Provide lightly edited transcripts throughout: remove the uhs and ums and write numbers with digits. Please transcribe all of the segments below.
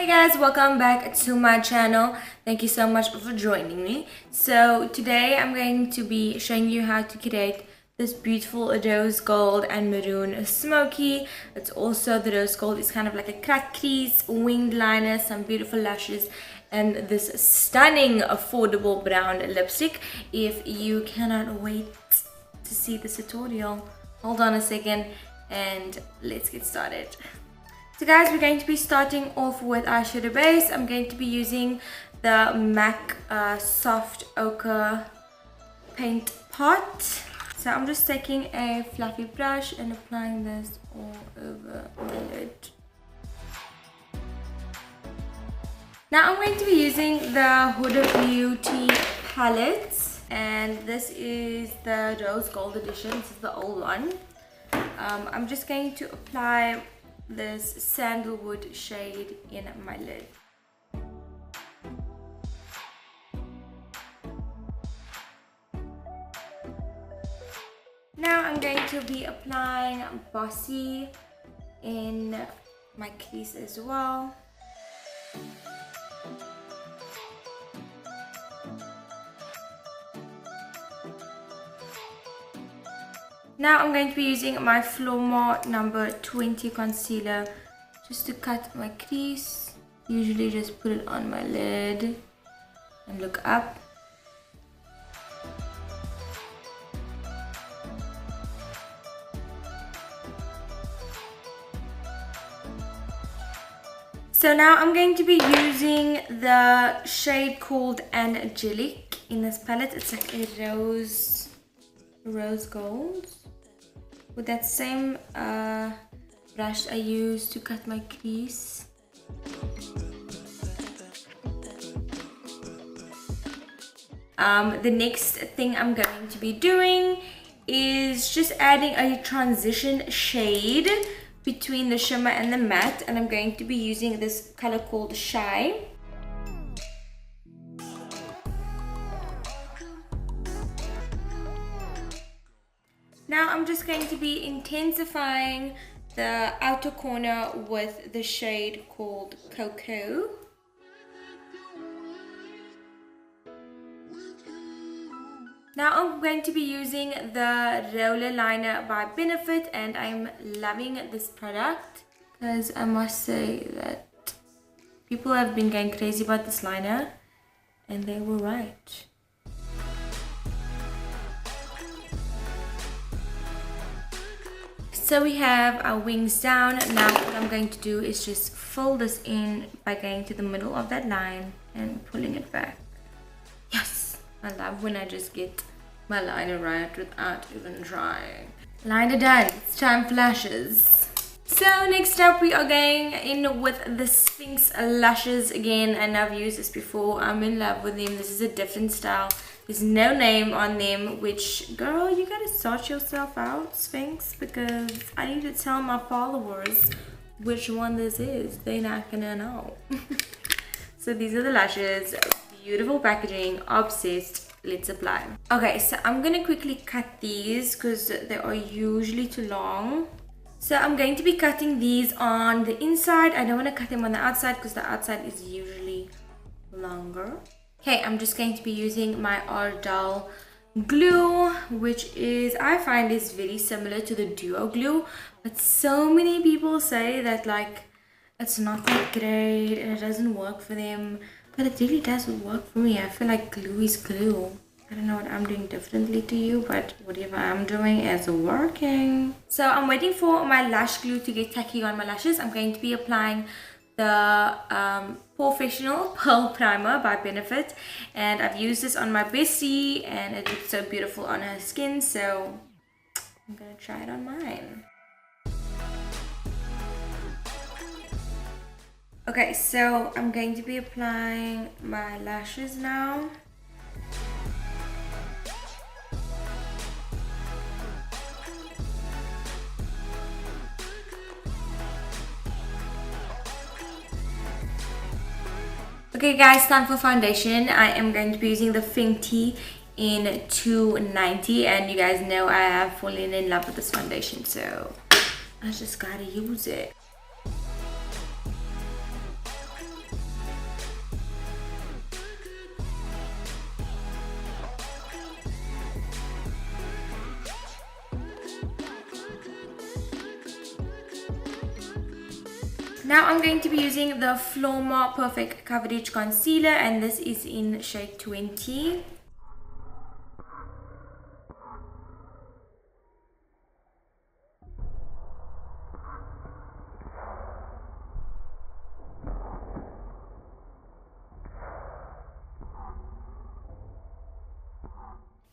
Hey guys, welcome back to my channel. Thank you so much for joining me. So today I'm going to be showing you how to create this beautiful rose gold and maroon smoky. It's also the rose gold is kind of like a cut crease, winged liner, some beautiful lashes, and this stunning affordable brown lipstick. If you cannot wait to see this tutorial, hold on a second and let's get started. So guys, we're going to be starting off with eyeshadow base. I'm going to be using the MAC Soft Ochre paint pot. So I'm just taking a fluffy brush and applying this all over my lid. Now I'm going to be using the Huda Beauty palette, and this is the Rose Gold edition. This is the old one. I'm just going to apply this sandalwood shade in my lid. Now I'm going to be applying Bossy in my crease as well. Now I'm going to be using my Flormar number 20 concealer just to cut my crease. Usually just put it on my lid and look up. So now I'm going to be using the shade called Angelic in this palette. It's like a rose gold. With that same brush I used to cut my crease. The next thing I'm going to be doing is just adding a transition shade between the shimmer and the matte, and I'm going to be using this color called Shy. Now I'm just going to be intensifying the outer corner with the shade called Cocoa. Now I'm going to be using the roller liner by Benefit, and I'm loving this product because I must say that people have been going crazy about this liner and they were right. So we have our wings down. Now what I'm going to do is just fold this in by going to the middle of that line and pulling it back. Yes! I love when I just get my liner right without even trying. Liner done. It's time for lashes. So next up we are going in with the Sphinx Lashes again, and I've used this before. I'm in love with them. This is a different style. There's no name on them, which, girl, you gotta sort yourself out, Sphinx, because I need to tell my followers which one this is. They're not gonna know. So these are the lashes. Beautiful packaging. Obsessed. Let's apply. Okay, so I'm gonna quickly cut these because they are usually too long. So I'm going to be cutting these on the inside. I don't want to cut them on the outside because the outside is usually longer. Okay, I'm just going to be using my Ardell glue, which is, I find, is very similar to the Duo glue, but so many people say that like it's not that great and it doesn't work for them, but it really does work for me. I feel like glue is glue. I don't know what I'm doing differently to you, but whatever I'm doing is working. So I'm waiting for my lash glue to get tacky on my lashes. I'm going to be applying the POREfessional Pearl Primer by Benefit, and I've used this on my bestie and it looks so beautiful on her skin, so I'm gonna try it on mine. Okay, so I'm going to be applying my lashes now. Okay guys, time for foundation. I am going to be using the Fenty in 290, and you guys know I have fallen in love with this foundation, so I just gotta use it. Now I'm going to be using the Flormar Perfect Coverage Concealer, and this is in shade 20.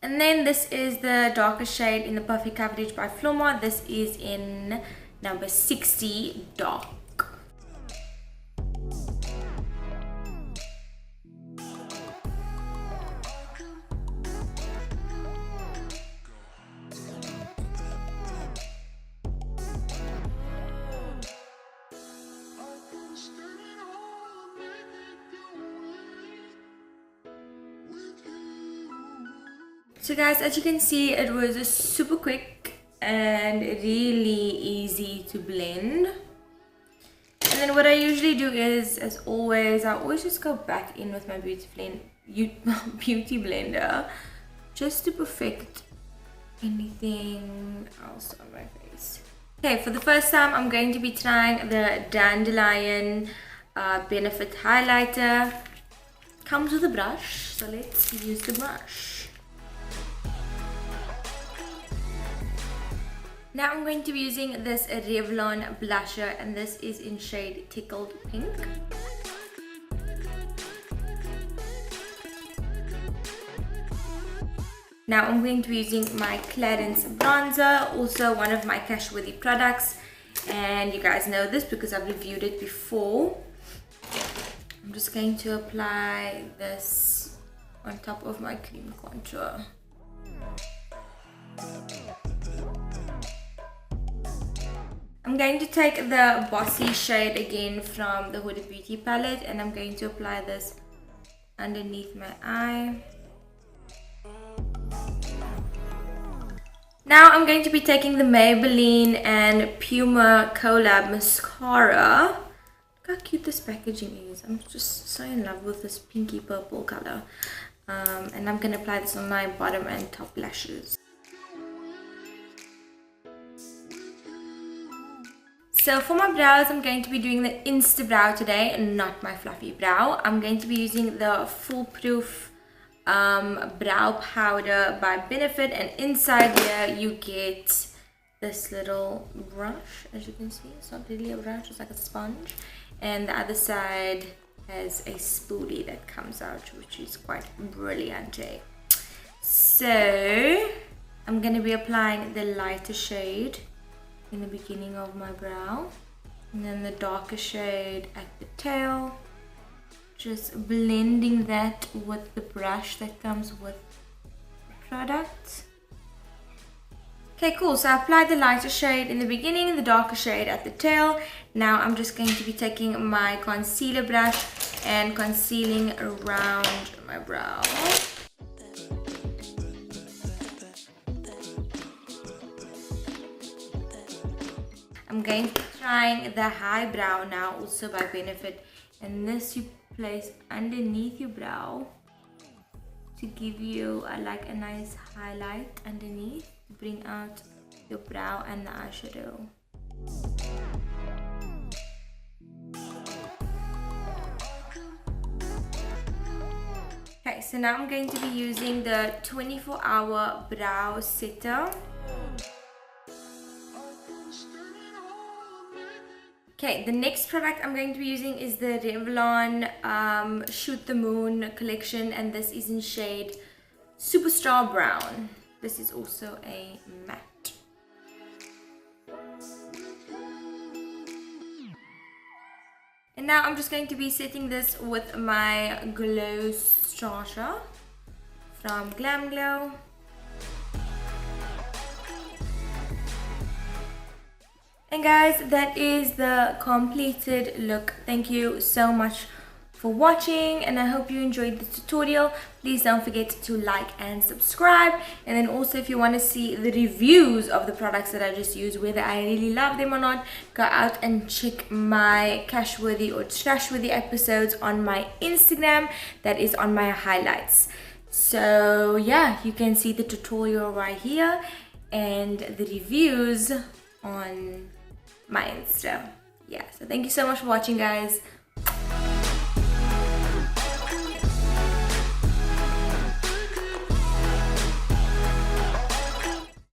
And then this is the darker shade in the Perfect Coverage by Flormar. This is in number 60 dark. So guys, as you can see, it was super quick and really easy to blend. And then what I usually do is, as always, I always just go back in with my beauty blender just to perfect anything else on my face. Okay, for the first time, I'm going to be trying the Dandelion Benefit Highlighter. Comes with a brush, so let's use the brush. Now I'm going to be using this Revlon blusher, and this is in shade Tickled Pink. Now I'm going to be using my Clarins bronzer, also one of my cash-worthy products, and you guys know this because I've reviewed it before. I'm just going to apply this on top of my cream contour. I'm going to take the Bossy shade again from the Huda Beauty palette, and I'm going to apply this underneath my eye. Now I'm going to be taking the Maybelline and Puma collab mascara. Look how cute this packaging is. I'm just so in love with this pinky purple color. And I'm going to apply this on my bottom and top lashes. So for my brows, I'm going to be doing the Insta brow today and not my fluffy brow. I'm going to be using the Foolproof brow powder by Benefit, and inside here you get this little brush. As you can see, it's not really a brush, it's like a sponge, and the other side has a spoolie that comes out, which is quite brilliant. So I'm going to be applying the lighter shade in the beginning of my brow, and then the darker shade at the tail, just blending that with the brush that comes with the product. Okay, cool. So I applied the lighter shade in the beginning, the darker shade at the tail. Now I'm just going to be taking my concealer brush and concealing around my brow. I'm going to be trying the high brow now, also by Benefit, and this you place underneath your brow to give you like a nice highlight underneath to bring out your brow and the eyeshadow. Okay, so now I'm going to be using the 24-hour brow setter. Okay, the next product I'm going to be using is the Revlon Shoot the Moon collection, and this is in shade Superstar Brown. This is also a matte. And now I'm just going to be setting this with my Glow Starter from Glam Glow. And guys, that is the completed look. Thank you so much for watching, and I hope you enjoyed the tutorial. Please don't forget to like and subscribe, and then also if you want to see the reviews of the products that I just used, whether I really love them or not, go out and check my cash worthy or trash worthy episodes on my Instagram. That is on my highlights. So yeah, you can see the tutorial right here and the reviews on my Insta. yeah, so thank you so much for watching, guys.